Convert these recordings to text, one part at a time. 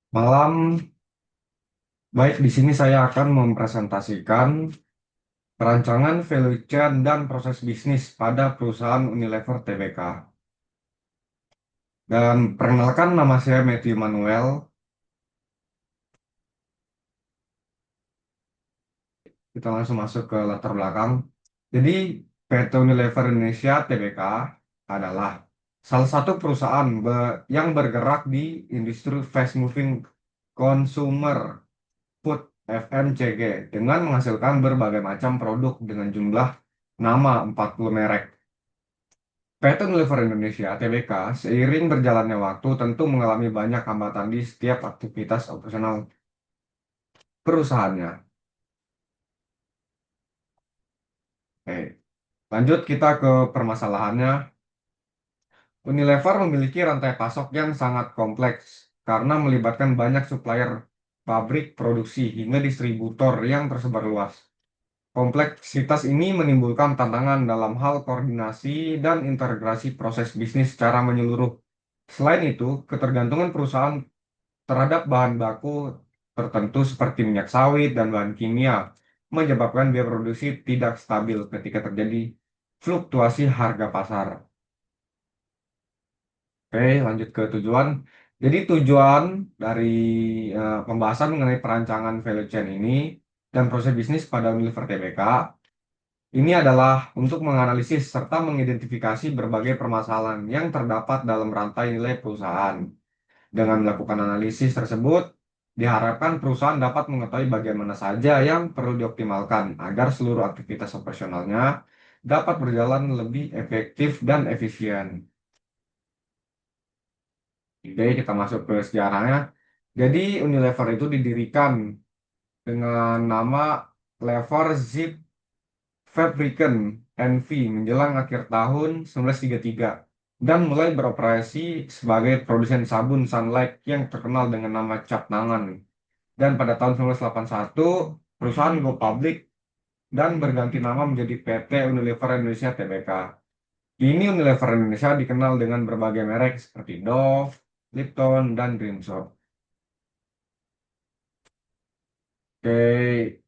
Malam, baik di sini saya akan mempresentasikan perancangan value chain dan proses bisnis pada perusahaan Unilever Tbk. Dan perkenalkan nama saya Matthew Manuel. Kita langsung masuk ke latar belakang. Jadi, PT Unilever Indonesia Tbk adalah salah satu perusahaan yang bergerak di industri fast moving consumer food FMCG dengan menghasilkan berbagai macam produk dengan jumlah nama 40 merek. PT Unilever Indonesia (Tbk) seiring berjalannya waktu tentu mengalami banyak hambatan di setiap aktivitas operasional perusahaannya. Oke, lanjut kita ke permasalahannya. Unilever memiliki rantai pasok yang sangat kompleks karena melibatkan banyak supplier, pabrik produksi, hingga distributor yang tersebar luas. Kompleksitas ini menimbulkan tantangan dalam hal koordinasi dan integrasi proses bisnis secara menyeluruh. Selain itu, ketergantungan perusahaan terhadap bahan baku tertentu seperti minyak sawit dan bahan kimia menyebabkan biaya produksi tidak stabil ketika terjadi fluktuasi harga pasar. Oke, lanjut ke tujuan. Jadi tujuan dari pembahasan mengenai perancangan value chain ini dan proses bisnis pada Unilever Tbk ini adalah untuk menganalisis serta mengidentifikasi berbagai permasalahan yang terdapat dalam rantai nilai perusahaan. Dengan melakukan analisis tersebut, diharapkan perusahaan dapat mengetahui bagian mana saja yang perlu dioptimalkan agar seluruh aktivitas operasionalnya dapat berjalan lebih efektif dan efisien. Oke, kita masuk ke sejarahnya. Jadi Unilever itu didirikan dengan nama Lever Zip Fabriken NV menjelang akhir tahun 1933 dan mulai beroperasi sebagai produsen sabun Sunlight yang terkenal dengan nama cap tangan. Dan pada tahun 1981, perusahaan go public dan berganti nama menjadi PT Unilever Indonesia Tbk. Kini Unilever Indonesia dikenal dengan berbagai merek seperti Dove, Lipton, dan Green Shop. Oke,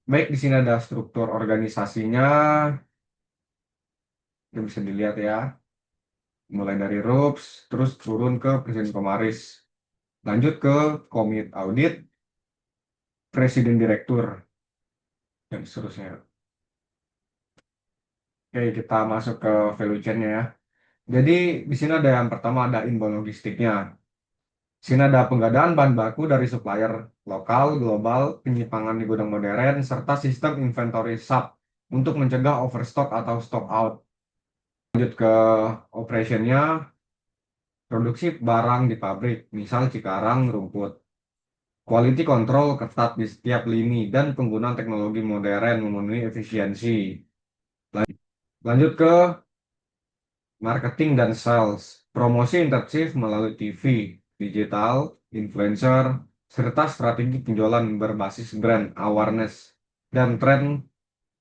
baik di sini ada struktur organisasinya, yang bisa dilihat ya. Mulai dari RUPS, terus turun ke Presiden Komisaris. Lanjut ke Komite Audit, Presiden Direktur, dan seterusnya. Oke, kita masuk ke value chain-nya ya. Jadi di sini ada yang pertama ada inbound logistiknya. Di sini ada pengadaan bahan baku dari supplier lokal, global, penyimpangan di gudang modern, serta sistem inventory sub untuk mencegah overstock atau stock out. Lanjut ke operationnya, produksi barang di pabrik, misal Cikarang, rumput. Quality control ketat di setiap lini dan penggunaan teknologi modern memenuhi efisiensi. Lanjut ke marketing dan sales. Promosi intensif melalui TV, digital, influencer, serta strategi penjualan berbasis brand awareness dan tren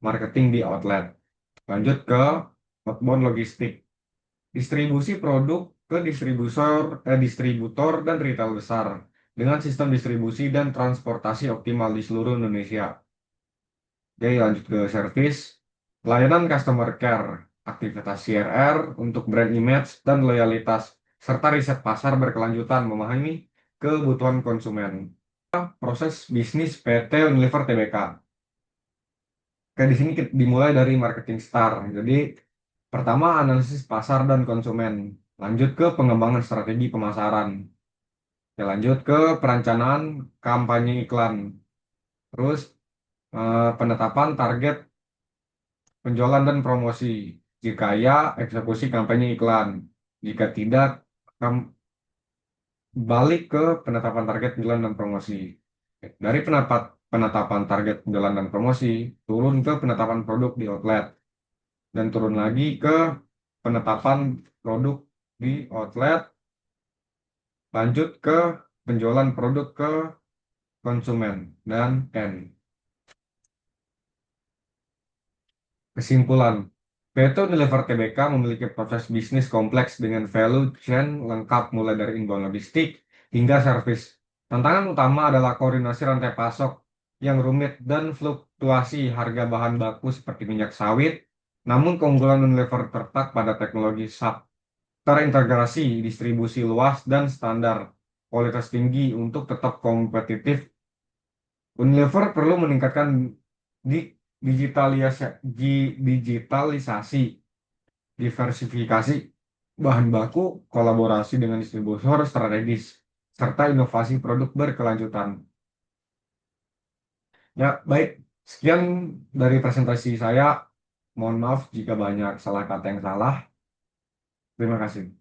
marketing di outlet. Lanjut ke outbound logistik. Distribusi produk ke distributor dan retail besar dengan sistem distribusi dan transportasi optimal di seluruh Indonesia. Oke, lanjut ke service. Layanan customer care, aktivitas CRR untuk brand image dan loyalitas, serta riset pasar berkelanjutan memahami kebutuhan konsumen. Proses bisnis PT Unilever Tbk. Oke, di sini dimulai dari marketing star. Jadi, pertama analisis pasar dan konsumen. Lanjut ke pengembangan strategi pemasaran. Oke, lanjut ke perencanaan kampanye iklan. Terus, penetapan target penjualan dan promosi. Jika ya, eksekusi kampanye iklan. Jika tidak, balik ke penetapan target penjualan dan promosi. Dari penetapan target penjualan dan promosi, turun ke penetapan produk di outlet. Dan turun lagi ke penetapan produk di outlet, lanjut ke penjualan produk ke konsumen, dan end. Kesimpulan, PT Unilever Tbk memiliki proses bisnis kompleks dengan value chain lengkap mulai dari inbound logistik hingga service. Tantangan utama adalah koordinasi rantai pasok yang rumit dan fluktuasi harga bahan baku seperti minyak sawit. Namun keunggulan Unilever terletak pada teknologi SAP, terintegrasi, distribusi luas, dan standar kualitas tinggi untuk tetap kompetitif. Unilever perlu meningkatkan di digitalisasi, diversifikasi bahan baku, kolaborasi dengan distributor strategis, serta inovasi produk berkelanjutan. Ya, baik. Sekian dari presentasi saya. Mohon maaf jika banyak salah kata yang salah. Terima kasih.